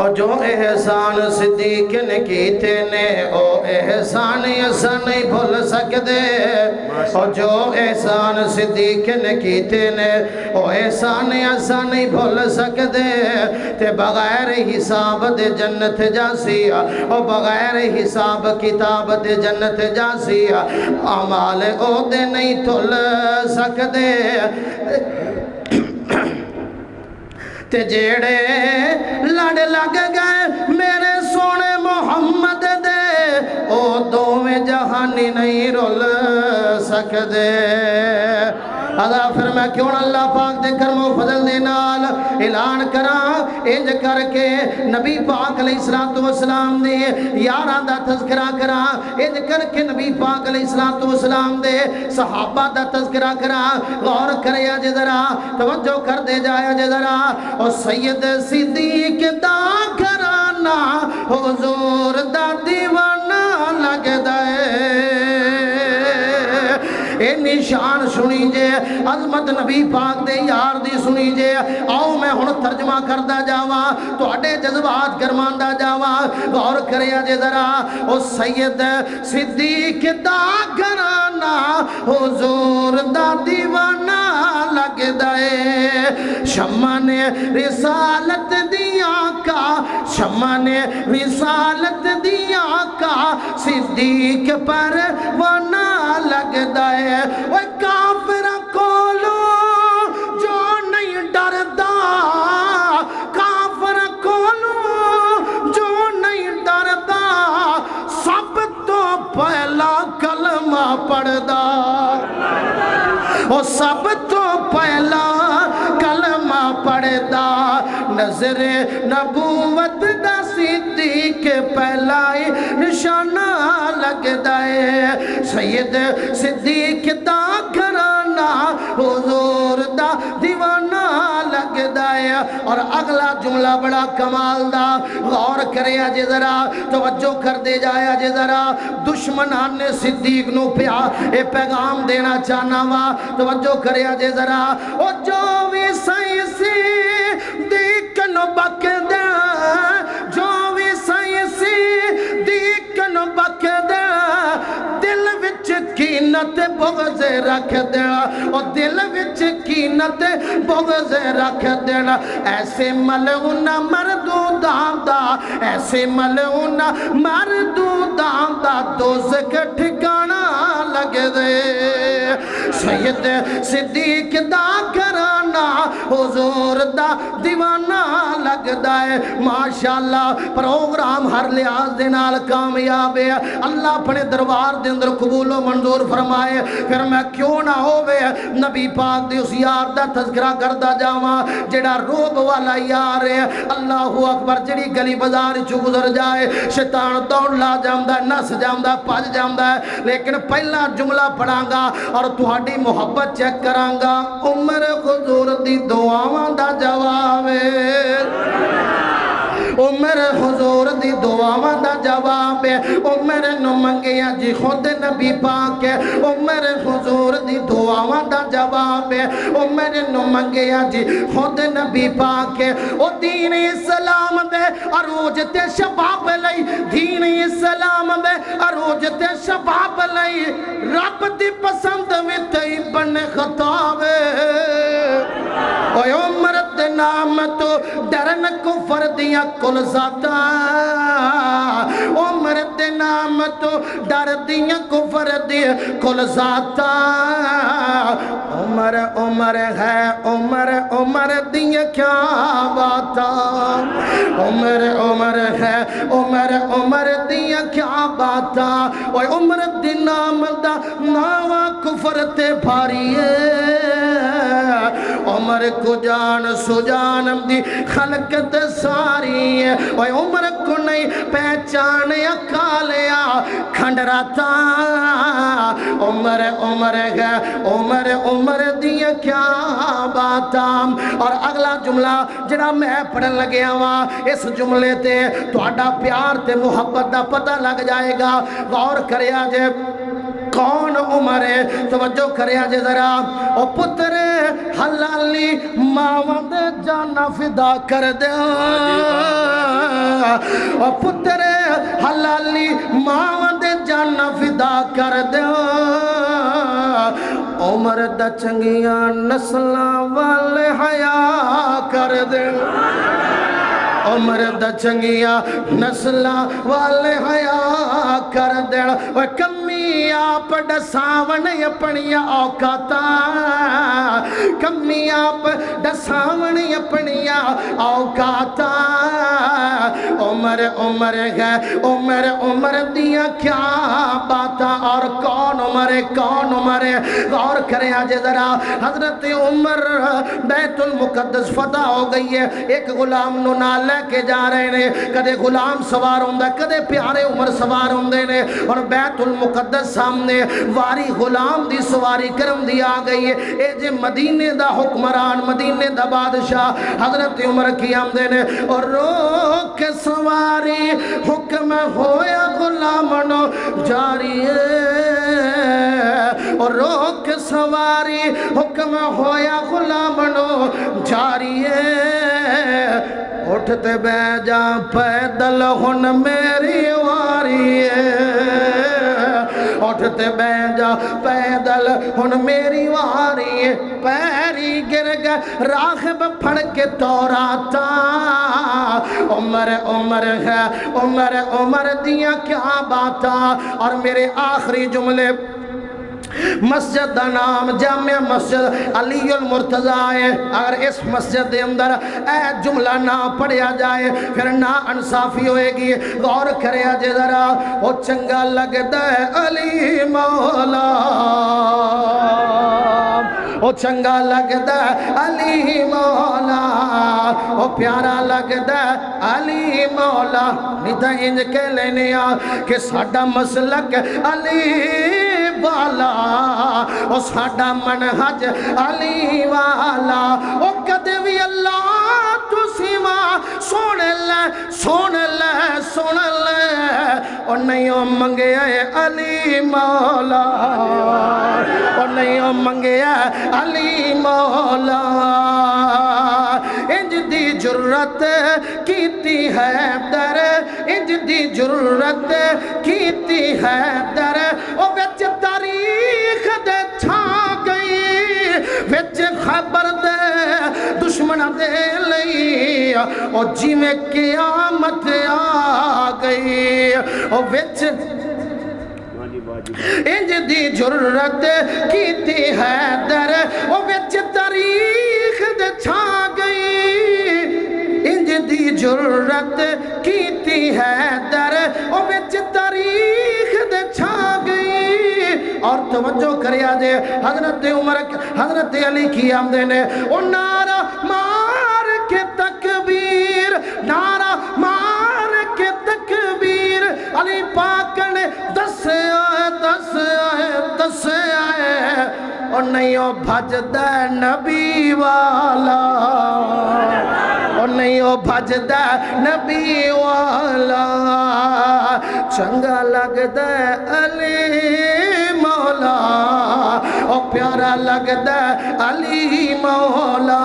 اور جو احسان صدیق نے کیتے نے او احسان اسا نہیں بھول سکدے اور جو احسان صدیق نے کیتے نے او احسان اسا نہیں بھول سکدے تے بغیر حساب دے جنت جاسی او بغیر حساب کتاب دے جنت جاسی اعمال او دے نہیں تھل سکدے تے جیڑے لڑ لگ گئے میرے سونے محمد دے او دوویں جہانی نہیں رول سکدے ادا پھر میں کیوں اللہ پاک دے کرم و فضل دے نال اعلان کراں انج کر کے نبی پاک علیہ السلام دے یاراں دا تذکرہ کراں انج کر کے نبی پاک علیہ السلام دے صحابہ دا تذکرہ کراں غور کریا جے ذرا توجہ کر دے جایا جے ذرا او سید صدیق دا گھرانہ حضور دا دیوانہ لگدا ہے اے نشان سنی جے عظمت نبی پاک دے یار دی سنی جے آؤ میں ہن ترجمہ کردا جاواں تواڈے جذبات گرماندا جاواں غور کریا جے ذرا او سید صدیق دا گھرانہ حضور دا دیوانہ لگدا اے شمع نے رسالت دیا کا شمع نے رسالت دیا کا صدیق پر وانا لگدا ہے وہ کافر کولو جو نہیں ڈردا کافر کولو جو نہیں ڈردا سب تو پہلا کلمہ پڑھدا وہ سب تو پہلا کلمہ پڑھدا نظر نبوت دا صدیق پہلا ہی نشانہ لگدا ہے سید صدیق دا گھرانہ حضور دا دیوانہ لگدا ہے اور اگلا جملہ بڑا کمال دا غور کریا جے ذرا توجہ کر دے جایا جے ذرا دشمنان نے صدیق نو پیا اے پیغام دینا چاہنا وا توجہ کریا جے ذرا او جو وی سائنسی دیکھن بک دے جو وی سائنسی دیکھن بک دے دل وچ کینت بغض رکھ دینا اور دل وچ کینت بغض رکھ دینا ایسے ملعون مردوداں دا ایسے ملعون مردوداں دا دوزخ ٹھکانہ لگ دے سید صدیق دا گھرانہ حضور دا دیوانہ لگدا ہے ماشاءاللہ پروگرام ہر لحاظ دے نال کامیاب ہے اللہ اپنے دربار دے اندر قبول و منظور فرمائے پھر میں کیوں نہ ہووے نبی پاک دی اس یار دا تذکرہ کردا جاواں جڑا روب والا یار ہے اللہ اکبر جڑی گلی بازار چ گزر جائے شیطان دوڑ لا جاندا ہے نس جاندا ہے بھج جاندا ہے لیکن پہلا جملہ پڑھاں گا اور تہاڈی محبت چیک کراں گا عمر حضور دی دعاواں دا جواب عمر حضور دی دعاواں دا جواب ہے عمر نو منگیا جی خود نبی پاک ہے عمر حضور دی دعاواں دا جواب ہے عمر نو منگیا جی خود نبی پاک ہے او دین اسلام دے عروج تے شباب لئی دین اسلام دے عروج تے شباب لئی رب دی پسند وچ ابن خطاب اوے عمر دے نام تو ڈرن کفر دیاں کل ذاتا عمر دے نام تو ڈر دیاں کفر دیاں کل ذاتا عمر عمر ہے عمر عمر دیاں کیا باتا عمر عمر ہے عمر عمر دیاں کیا باتا اوے عمر دے نام دا ناوا کفر تے بھاری ہے عمر کو جان سجان دی خلقت ساری ہے اوے عمر کو نہیں پہچان اکالیا کھنڈراتا عمر عمر ہے عمر عمر دیا کیا باتا اور اگلا جملہ جڑا میں پڑھن لگیا ہوا اس جملے تے تہاڈا پیار تے محبت دا پتہ لگ جائے گا غور کریا جے کون عمر ہے توجہ کریا جے ذرا او پتر حلالی ماں دے جانا فدا کر دیا او پتر حلالی ماں دے جانا فدا کر دیو عمر دا چنگیاں نسلاں والے حیا کر دیو عمر دا چنگیاں نسلاں والے حیا کر دین وہ کمی آپ ڈساون اپنیاں اوقاتاں کمی آپ ڈساون اپنیاں اوقاتاں عمر عمر ہے عمر دیاں کیا باتاں اور کون عمر غور کریں آجے ذرا حضرت عمر بیت المقدس فتح ہو گئی ہے ایک غلام نو نال لے کے جا رہے نے کدے غلام سوار ہوندہ کدے پیارے عمر سوار ہوندے نے اور بیت المقدس سامنے واری غلام دی سواری کرم دی آ گئی ہے اے جے مدینے دا حکمران مدینے دا بادشاہ حضرت عمر کی آمدے نے اور روک سواری حکم ہویا غلامنو جاری ہے اور روک سواری حکم ہویا غلامنو جاری ہے اٹھتے بے جا پیدل ہن میری واری ہے اٹھتے بے جا پیدل ہن میری واری ہے پیری گر گئے راغب پھڑ کے توراتا عمر ہے عمر دیاں کیا باتا اور میرے آخری جملے مسجد دا نام جامع مسجد علی المرتضی ہے اگر اس مسجد دے اندر اے جملہ نہ پڑھیا جائے پھر نا انصافی ہوئے گی غور کرے آجے ذرا وہ چنگا لگ دے علی مولا وہ چنگا لگ دے علی مولا وہ پیارا لگ دے علی مولا نہیں تھا انج کے لینے آ کہ ساڑا مسلک علی والا او ساڑا منحج علی والا او کدے بھی اللہ تو سیما سن لے او نہیں منگے علی مولا او نہیں منگے علی مولا انج دی جرت کیتی ہے در انج دی جرت کیتی ہے در او وچ تاریخ دے چھا گئی وچ خبر دے دشمن دے لئی او جی میں قیامت آ گئی او وچ انج دی جرت کیتی ہے در او وچ تاریخ دے چھا گئی انج دی جرت کیتی ہے در او وچ تاریخ دے چھا گئی اور توجہ کریا دے حضرت علی کی آمدے نے او نعرہ مار کے تکبیر نعرہ مار کے تکبیر علی پاک نے دس آئے اور نہیں او بھج دے نبی والا اور نہیں او بھج دے نبی والا چنگا لگ دے علی مولا او پیارا لگ دے علی مولا